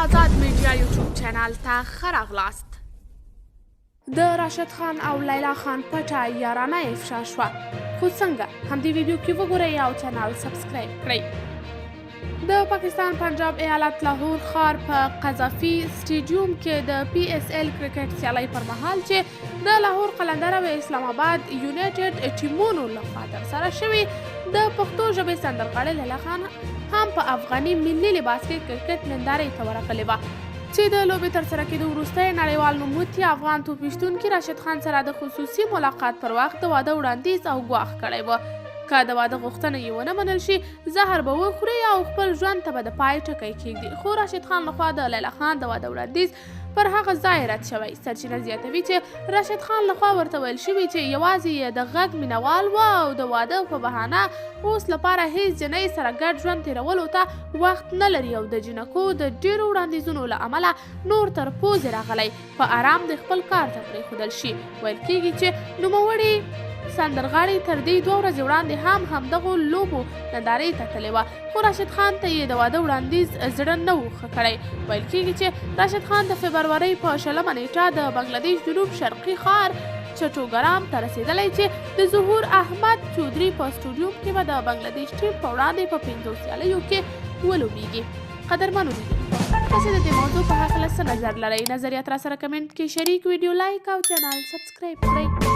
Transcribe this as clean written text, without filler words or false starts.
آزاد میډیا یوټیوب چینل ته ښه راغلاست. د راشد خان او لیلا خان پټه یارانه افشا شوه، خو څنګه همدې ویډیو کې وګورئ او چینل سبسکرایب کړئ. د پاکستان پنجاب ایالت لاهور ښار په قذافي سټیډیوم کې د PSL کرکټ سیالۍ پر مهال چې د لاهور قلندر او اسلام آباد یونایټډ ټیمونو لخوا ترسره شوي د پښتو ژبې سندرغاړې لیلا خان هم په افغاني ملي لباس کې کرکټ نندارې ته ورغلې وه چې د لوبې ترسره کېدو وروسته نړیوال نوموتی افغان توپ ویشتونکي راشد خان سره د خصوصي ملاقات پر وخت د واده وړاندیز او ګواښ کړی و. که د واده غوښتنه یې ونه منل شي، زهر به وخوري او خپل ژوند ته به د پای ټکی کېږدي. خو راشد خان لخوا د لیلا خان د واده وړاندیز پر هغه ځای رد شوی. سرچینه زیاتوي چې راشد خان لخوا ورته ویل شوي چې یوازې یې د غږ مینوال و او د واده په بهانه اوس لپاره هیڅ جنۍ سره ګډ ژوند تېرولو ته وخت نه لري او د جنکو د ډېرو وړاندیزونو له امله نور تر پوزې راغلی په آرام د خپل کار ته پرېښودل شي. ویل کېږي چې نوموړي سندرغاړي تر دې 2 ورځې وړاندې هم همدغو لوبو نندارې ته تللې وه، خو راشد خان ته یې د واده وړاندیز زړه نه و ښه کړی. ویل کېږي چې راشد خان د فبرورۍ په 20 نیټه د بنګلادیش جنوب شرقي ښار چټوګرام ته رسېدلی چې د ظهور احمد چودري په سټوډیوم کې به د بنګلادیش ټیم په وړاندې په 5 سیالیو کې ولوبېږي. قدرمنو لیدونکو، تاسې د دې موضوع په هکله څه نظر لرئ؟ نظریات راسره کمنټ کې شریک، ویډیو لایک او چینل سبسکرایب کړئ.